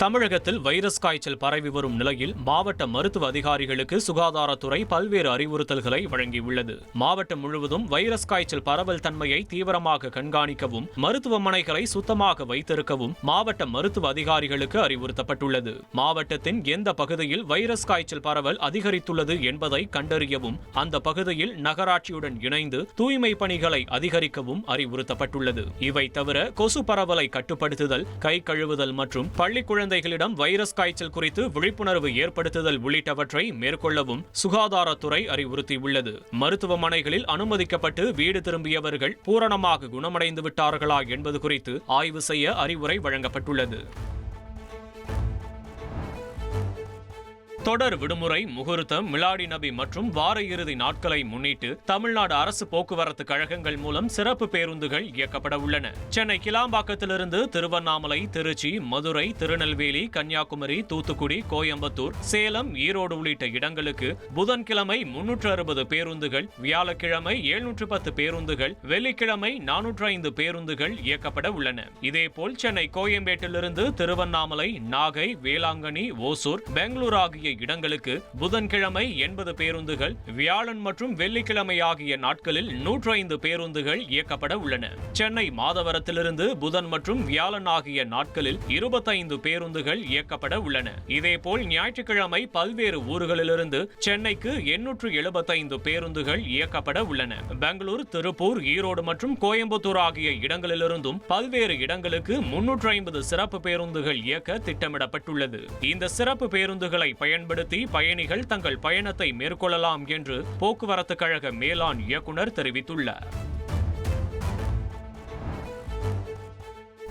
தமிழகத்தில் வைரஸ் காய்ச்சல் பரவி வரும் நிலையில் மாவட்ட மருத்துவ அதிகாரிகளுக்கு சுகாதாரத்துறை பல்வேறு அறிவுறுத்தல்களை வழங்கியுள்ளது. மாவட்டம் முழுவதும் வைரஸ் காய்ச்சல் பரவல் தன்மையை தீவிரமாக கண்காணிக்கவும், மருத்துவமனைகளை சுத்தமாக வைத்திருக்கவும் மாவட்ட மருத்துவ அதிகாரிகளுக்கு அறிவுறுத்தப்பட்டுள்ளது. மாவட்டத்தின் எந்த பகுதியில் வைரஸ் காய்ச்சல் பரவல் அதிகரித்துள்ளது என்பதை கண்டறியவும், அந்த பகுதியில் நகராட்சியுடன் இணைந்து தூய்மை பணிகளை அதிகரிக்கவும் அறிவுறுத்தப்பட்டுள்ளது. இவை தவிர கொசு பரவலை கட்டுப்படுத்துதல், கை கழுவுதல் மற்றும் பள்ளி குழந்தைகளிடம் வைரஸ் காய்ச்சல் குறித்து விழிப்புணர்வு ஏற்படுத்துதல் உள்ளிட்டவற்றை மேற்கொள்ளவும் சுகாதாரத்துறை அறிவுறுத்தியுள்ளது. மருத்துவமனைகளில் அனுமதிக்கப்பட்டு வீடு திரும்பியவர்கள் பூரணமாக குணமடைந்து விட்டார்களா என்பது குறித்து ஆய்வு செய்ய அறிவுரை வழங்கப்பட்டுள்ளது. தொடர் விடுமுறை, முகூர்த்தம், மிலாடி நபி மற்றும் வார இறுதி நாட்களை முன்னிட்டு தமிழ்நாடு அரசு போக்குவரத்து கழகங்கள் மூலம் சிறப்பு பேருந்துகள் இயக்கப்பட உள்ளன. சென்னை கிளாம்பாக்கத்திலிருந்து திருவண்ணாமலை, திருச்சி, மதுரை, திருநெல்வேலி, கன்னியாகுமரி, தூத்துக்குடி, கோயம்புத்தூர், சேலம், ஈரோடு உள்ளிட்ட இடங்களுக்கு புதன்கிழமை 360 பேருந்துகள், வியாழக்கிழமை 710 பேருந்துகள், வெள்ளிக்கிழமை 405 பேருந்துகள் இயக்கப்பட உள்ளன. இதேபோல் சென்னை கோயம்பேட்டிலிருந்து திருவண்ணாமலை, நாகை, வேளாங்கண்ணி, ஓசூர், பெங்களூரு ஆகிய இடங்களுக்கு புதன்கிழமை 80 பேருந்துகள், வியாழன் மற்றும் வெள்ளிக்கிழமை ஆகிய நாட்களில் 105 பேருந்துகள் இயக்கப்பட உள்ளன. சென்னை மாதவரத்திலிருந்து புதன் மற்றும் வியாழன் ஆகிய நாட்களில் 25 பேருந்துகள் இயக்கப்பட உள்ளன. இதேபோல் ஞாயிற்றுக்கிழமை பல்வேறு ஊர்களிலிருந்து சென்னைக்கு 875 பேருந்துகள் இயக்கப்பட உள்ளன. பெங்களூர், திருப்பூர், ஈரோடு மற்றும் கோயம்புத்தூர் ஆகிய இடங்களிலிருந்தும் பல்வேறு இடங்களுக்கு 350 சிறப்பு பேருந்துகள் இயக்க திட்டமிடப்பட்டுள்ளது. இந்த சிறப்பு பேருந்துகளை பயன்படுத்தி பயணிகள் தங்கள் பயணத்தை மேற்கொள்ளலாம் என்று போக்குவரத்து கழக மேலாண் இயக்குநர் தெரிவித்துள்ளார்.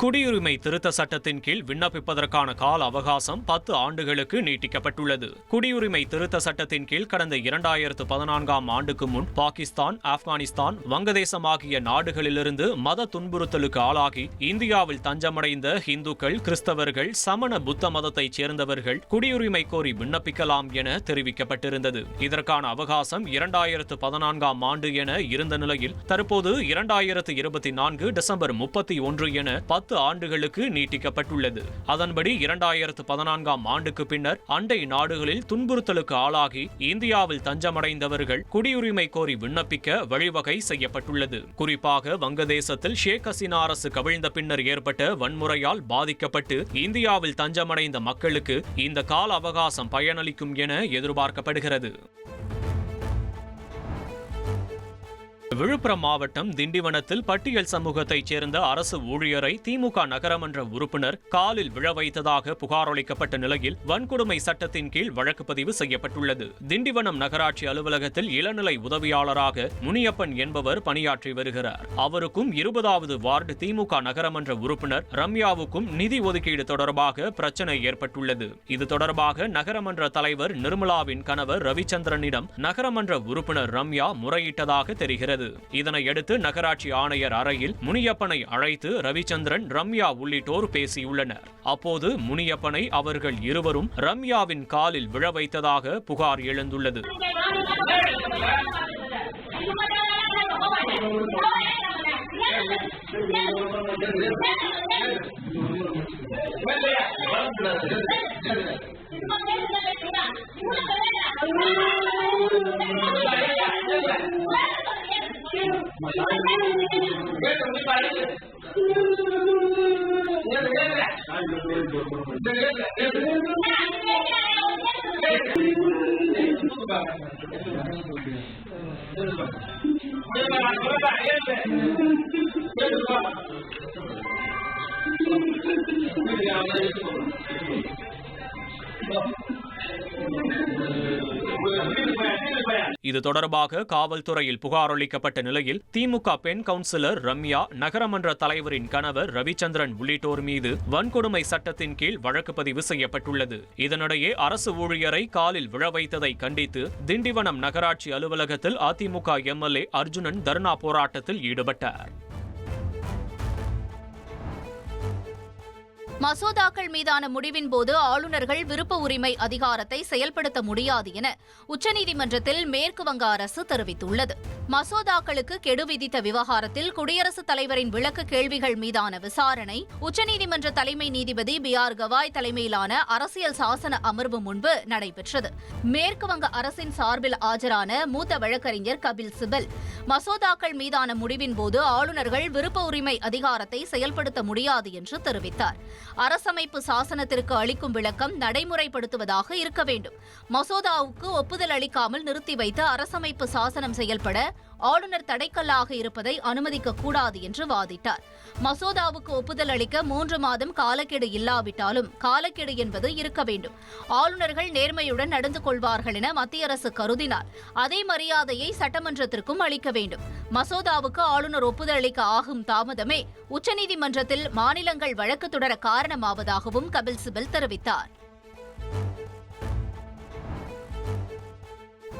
குடியுரிமை திருத்த சட்டத்தின் கீழ் விண்ணப்பிப்பதற்கான கால அவகாசம் 10 ஆண்டுகளுக்கு நீட்டிக்கப்பட்டுள்ளது. குடியுரிமை திருத்த சட்டத்தின் கீழ் கடந்த 2014ஆம் ஆண்டுக்கு முன் பாகிஸ்தான், ஆப்கானிஸ்தான், வங்கதேசம் ஆகிய நாடுகளிலிருந்து மத துன்புறுத்தலுக்கு ஆளாகி இந்தியாவில் தஞ்சமடைந்த இந்துக்கள், கிறிஸ்தவர்கள், சமண புத்த மதத்தைச் சேர்ந்தவர்கள் குடியுரிமை கோரி விண்ணப்பிக்கலாம் என தெரிவிக்கப்பட்டிருந்தது. இதற்கான அவகாசம் 2014ஆம் ஆண்டு என இருந்த நிலையில் தற்போது 2024 டிசம்பர் 31 என 10 ஆண்டுகளுக்கு நீட்டிக்கப்பட்டுள்ளது. அதன்படி 2014ஆம் ஆண்டுக்கு பின்னர் அண்டை நாடுகளில் துன்புறுத்தலுக்கு ஆளாகி இந்தியாவில் தஞ்சமடைந்தவர்கள் குடியுரிமை கோரி விண்ணப்பிக்க வழிவகை செய்யப்பட்டுள்ளது. குறிப்பாக வங்கதேசத்தில் ஷேக் ஹசீனா அரசு கவிழ்ந்த பின்னர் ஏற்பட்ட வன்முறையால் பாதிக்கப்பட்டு இந்தியாவில் தஞ்சமடைந்த மக்களுக்கு இந்த கால அவகாசம் பயனளிக்கும் என எதிர்பார்க்கப்படுகிறது. விழுப்புரம் மாவட்டம் திண்டிவனத்தில் பட்டியல் சமூகத்தைச் சேர்ந்த அரசு ஊழியரை திமுக நகரமன்ற உறுப்பினர் காலில் விழ வைத்ததாக புகார் அளிக்கப்பட்ட நிலையில் வன்கொடுமை சட்டத்தின் கீழ் வழக்கு பதிவு செய்யப்பட்டுள்ளது. திண்டிவனம் நகராட்சி அலுவலகத்தில் இளநிலை உதவியாளராக முனியப்பன் என்பவர் பணியாற்றி வருகிறார். அவருக்கும் 20வது வார்டு திமுக நகரமன்ற உறுப்பினர் ரம்யாவுக்கும் நிதி ஒதுக்கீடு தொடர்பாக பிரச்சனை ஏற்பட்டுள்ளது. இது தொடர்பாக நகரமன்ற தலைவர் நிர்மலாவின் கணவர் ரவிச்சந்திரனிடம் நகரமன்ற உறுப்பினர் ரம்யா முறையிட்டதாக தெரிகிறது. இதனையடுத்து நகராட்சி ஆணையர் அறையில் முனியப்பனை அழைத்து ரவிச்சந்திரன், ரம்யா உள்ளிட்டோர் பேசியுள்ளனர். அப்போது முனியப்பனை அவர்கள் இருவரும் ரம்யாவின் காலில் விழ வைத்ததாக புகார் எழுந்துள்ளது. இது தொடர்பாக காவல்துறையில் புகார் அளிக்கப்பட்ட நிலையில் திமுக பெண் கவுன்சிலர் ரம்யா, நகரமன்ற தலைவரின் கணவர் ரவிச்சந்திரன் உள்ளிட்டோர் மீது வன்கொடுமை சட்டத்தின் கீழ் வழக்கு பதிவு செய்யப்பட்டுள்ளது. இதனிடையே அரசு ஊழியரை காலில் விழ வைத்ததை கண்டித்து திண்டிவனம் நகராட்சி அலுவலகத்தில் அதிமுக எம்எல்ஏ அர்ஜுனன் தர்ணா போராட்டத்தில் ஈடுபட்டார். மசோதாக்கள் மீதான முடிவின் போது ஆளுநர்கள் விருப்ப உரிமை அதிகாரத்தை செயல்படுத்த முடியாது என உச்சநீதிமன்றத்தில் மேற்கு வங்க அரசு தெரிவித்துள்ளது. மசோதாக்களுக்கு கெடு விதித்த விவகாரத்தில் குடியரசுத் தலைவரின் விளக்க கேள்விகள் மீதான விசாரணை உச்சநீதிமன்ற தலைமை நீதிபதி B.R. கவாய் தலைமையிலான அரசியல் சாசன அமர்வு முன்பு நடைபெற்றது. மேற்கு வங்க அரசின் சார்பில் ஆஜரான மூத்த வழக்கறிஞர் கபில் சிபல் மசோதாக்கள் மீதான முடிவின் போது ஆளுநர்கள் விருப்ப உரிமை அதிகாரத்தை செயல்படுத்த முடியாது என்று தெரிவித்தார். அரசமைப்பு சாசனத்திற்கு அளிக்கும் விளக்கம் நடைமுறைப்படுத்துவதாக இருக்க வேண்டும். மசோதாவுக்கு ஒப்புதல் அளிக்காமல் நிறுத்தி வைத்து அரசமைப்பு சாசனம் செயல்பட ஆளுநர் தடைக்கல்லாக இருப்பதை அனுமதிக்கக்கூடாது என்று வாதிட்டார். மசோதாவுக்கு ஒப்புதல் அளிக்க 3 மாதம் காலக்கெடு இல்லாவிட்டாலும் காலக்கெடு என்பது இருக்க வேண்டும். ஆளுநர்கள் நேர்மையுடன் நடந்து கொள்வார்கள் என மத்திய அரசு கருதினார். அதே மரியாதையை சட்டமன்றத்திற்கும் அளிக்க வேண்டும். மசோதாவுக்கு ஆளுநர் ஒப்புதல் அளிக்க ஆகும் தாமதமே உச்சநீதிமன்றத்தில் மாநிலங்கள் வழக்கு தொடர காரணமாவதாகவும் கபில் சிபல் தெரிவித்தார்.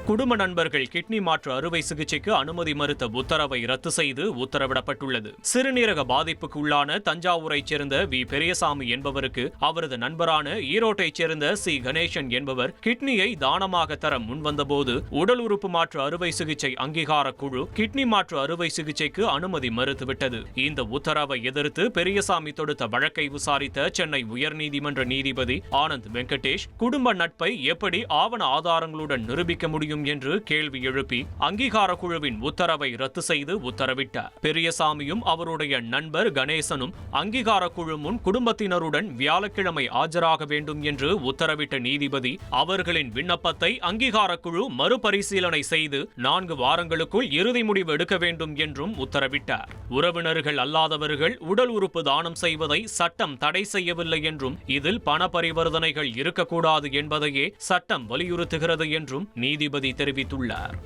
குடும்ப நண்பர்கள் கிட்னி மாற்று அறுவை சிகிச்சைக்கு அனுமதி மறுத்த உத்தரவை ரத்து செய்து உத்தரவிடப்பட்டுள்ளது. சிறுநீரக பாதிப்புக்கு உள்ளான தஞ்சாவூரைச் சேர்ந்த வி. பெரியசாமி என்பவருக்கு அவரது நண்பரான ஈரோட்டைச் சேர்ந்த சி. கணேசன் என்பவர் கிட்னியை தானமாக தர முன்வந்தபோது உடல் உறுப்பு மாற்று அறுவை சிகிச்சை அங்கீகார குழு கிட்னி மாற்று அறுவை சிகிச்சைக்கு அனுமதி மறுத்துவிட்டது. இந்த உத்தரவை எதிர்த்து பெரியசாமி தொடுத்த வழக்கை விசாரித்த சென்னை உயர்நீதிமன்ற நீதிபதி ஆனந்த் வெங்கடேஷ் குடும்ப நட்பை எப்படி ஆவண ஆதாரங்களுடன் நிரூபிக்க முடியும் என்று கேள்வி எழுப்பி அங்கீகார குழுவின் உத்தரவை ரத்து செய்து உத்தரவிட்டார். பெரியசாமியும் அவருடைய நண்பர் கணேசனும் அங்கீகார குழு முன் குடும்பத்தினருடன் வியாழக்கிழமை ஆஜராக வேண்டும் என்று உத்தரவிட்ட நீதிபதி அவர்களின் விண்ணப்பத்தை அங்கீகார குழு மறுபரிசீலனை செய்து 4 வாரங்களுக்குள் இறுதி முடிவு எடுக்க வேண்டும் என்றும் உத்தரவிட்டார். உறவினர்கள் அல்லாதவர்கள் உடல் உறுப்பு தானம் செய்வதை சட்டம் தடை செய்யவில்லை என்றும் இதில் பண பரிவர்த்தனைகள் இருக்கக்கூடாது என்பதையே சட்டம் வலியுறுத்துகிறது என்றும் நீதிபதி தெரிவித்துள்ளார்.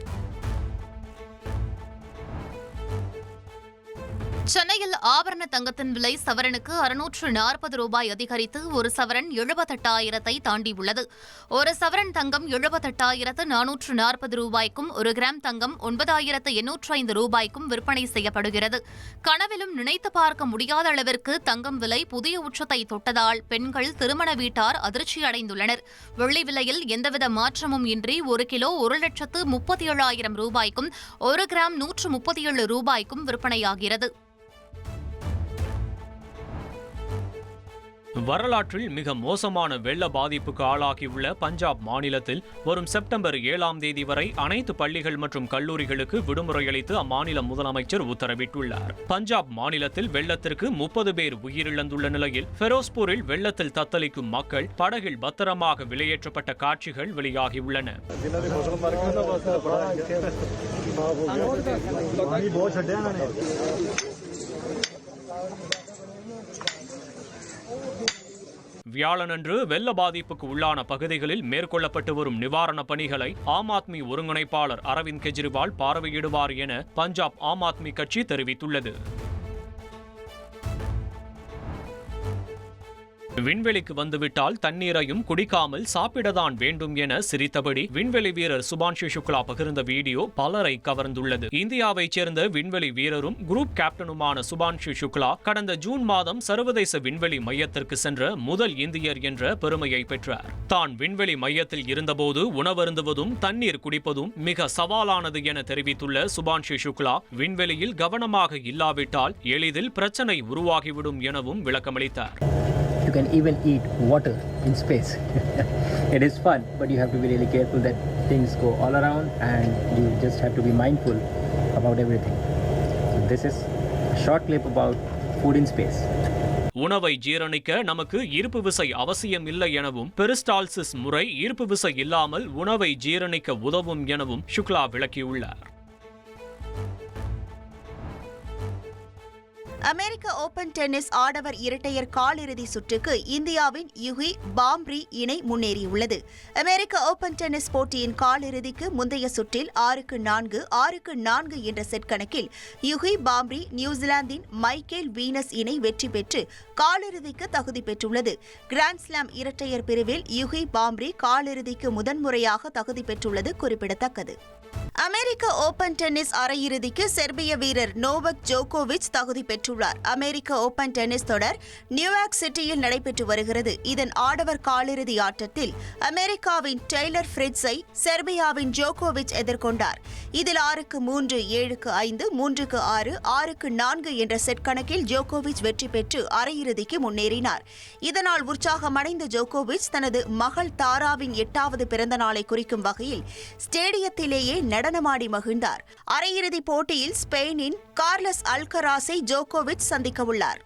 சென்னையில் ஆபரண தங்கத்தின் விலை சவரனுக்கு 640 ரூபாய் அதிகரித்து ஒரு சவரன் 78,000 தாண்டியுள்ளது. ஒரு சவரன் தங்கம் 78,440 ரூபாய்க்கும் 1 கிராம் தங்கம் 9,805 ரூபாய்க்கும் விற்பனை செய்யப்படுகிறது. கனவிலும் நினைத்து பார்க்க முடியாத அளவிற்கு தங்கம் விலை புதிய உச்சத்தை தொட்டதால் பெண்கள் திருமண வீட்டார் அதிர்ச்சி அடைந்துள்ளனர். வெள்ளி விலையில் எந்தவித மாற்றமும் இன்றி 1 கிலோ 1,37,000 ரூபாய்க்கும் 1 கிராம் 137 ரூபாய்க்கும் விற்பனையாகிறது. வரலாற்றில் மிக மோசமான வெள்ள பாதிப்புக்கு ஆளாகியுள்ள பஞ்சாப் மாநிலத்தில் வரும் செப்டம்பர் 7ஆம் தேதி வரை அனைத்து பள்ளிகள் மற்றும் கல்லூரிகளுக்கு விடுமுறை அளித்து அம்மாநில முதலமைச்சர் உத்தரவிட்டுள்ளார். பஞ்சாப் மாநிலத்தில் வெள்ளத்திற்கு 30 பேர் உயிரிழந்துள்ள நிலையில் ஃபெரோஸ்பூரில் வெள்ளத்தில் தத்தளிக்கும் மக்கள் படகில் பத்திரமாக வெளியேற்றப்பட்ட காட்சிகள் வெளியாகியுள்ளன. வியாழனன்று வெள்ள பாதிப்புக்கு உள்ளான பகுதிகளில் மேற்கொள்ளப்பட்டு வரும் நிவாரணப் பணிகளை ஆம் ஆத்மி ஒருங்கிணைப்பாளர் அரவிந்த் கெஜ்ரிவால் பார்வையிடுவார் என பஞ்சாப் ஆம் ஆத்மி கட்சி தெரிவித்துள்ளது. விண்வெளிக்கு வந்துவிட்டால் தண்ணீரையும் குடிக்காமல் சாப்பிடத்தான் வேண்டும் என சிரித்தபடி விண்வெளி வீரர் சுபான்ஷு சுக்லா பகிர்ந்த வீடியோ பலரை கவர்ந்துள்ளது. இந்தியாவைச் சேர்ந்த விண்வெளி வீரரும் குரூப் கேப்டனுமான சுபான்ஷு சுக்லா கடந்த ஜூன் மாதம் சர்வதேச விண்வெளி மையத்திற்கு சென்ற முதல் இந்தியர் என்ற பெருமையை பெற்றார். தான் விண்வெளி மையத்தில் இருந்தபோது உணவருந்துவதும் தண்ணீர் குடிப்பதும் மிக சவாலானது என தெரிவித்துள்ள சுபான்ஷு சுக்லா விண்வெளியில் கவனமாக இல்லாவிட்டால் எளிதில் பிரச்சனை உருவாகிவிடும் எனவும் விளக்கமளித்தார். You can even eat water in space. It is fun, but you have to be really careful that things go all around and you just have to be mindful about everything. So this is a short clip about food in space. உணவை ஜீரணிக்க நமக்கு ஈர்ப்பு விசை அவசியம் இல்லை எனவும் peristalsis முறை ஈர்ப்பு விசை இல்லாமல் உணவை ஜீரணிக்க உதவும் எனவும் சுக்லா விளக்கியுள்ளார். அமெரிக்க ஓபன் டென்னிஸ் ஆடவர் இரட்டையர் காலிறுதி சுற்றுக்கு இந்தியாவின் யுகி பாம்ரி இணை முன்னேறியுள்ளது. அமெரிக்க ஓபன் டென்னிஸ் போட்டியின் காலிறுதிக்கு முந்தைய சுற்றில் 6-4, 6-4 என்ற செட் கணக்கில் யுகி பாம்ரி நியூசிலாந்தின் மைக்கேல் வீனஸ் இணை வெற்றி பெற்று காலிறுதிக்கு தகுதி பெற்றுள்ளது. கிராண்ட்ஸ்லாம் இரட்டையர் பிரிவில் யுகி பாம்ரி காலிறுதிக்கு முதன்முறையாக தகுதி பெற்றுள்ளது குறிப்பிடத்தக்கது. அமெரிக்க ஓபன் டென்னிஸ் அரையிறுதிக்கு செர்பிய வீரர் நோவக் ஜோகோவிச் தகுதி பெற்றுள்ளார். அமெரிக்க ஓபன் டென்னிஸ் தொடர் நியூயார்க் சிட்டியில் நடைபெற்று வருகிறது. இதன் ஆடவர் காலிறுதி ஆட்டத்தில் அமெரிக்காவின் டெய்லர் ஃபிரிட்ஸை செர்பியாவின் ஜோகோவிச் எதிர்கொண்டார். இதில் 6-3, 7-5, 3-6, 6-4 என்ற செட் கணக்கில் ஜோகோவிச் வெற்றி பெற்று அரையிறுதிக்கு முன்னேறினார். இதனால் உற்சாகமடைந்த ஜோகோவிச் தனது மகள் தாராவின் 8வது பிறந்த நாளை குறிக்கும் வகையில் ஸ்டேடியத்திலேயே நடனமாடி மகிழ்ந்தார். அரையிறுதிப் போட்டியில் ஸ்பெயினின் கார்லஸ் அல்கராஸை ஜோகோவிச் சந்திக்கவுள்ளார்.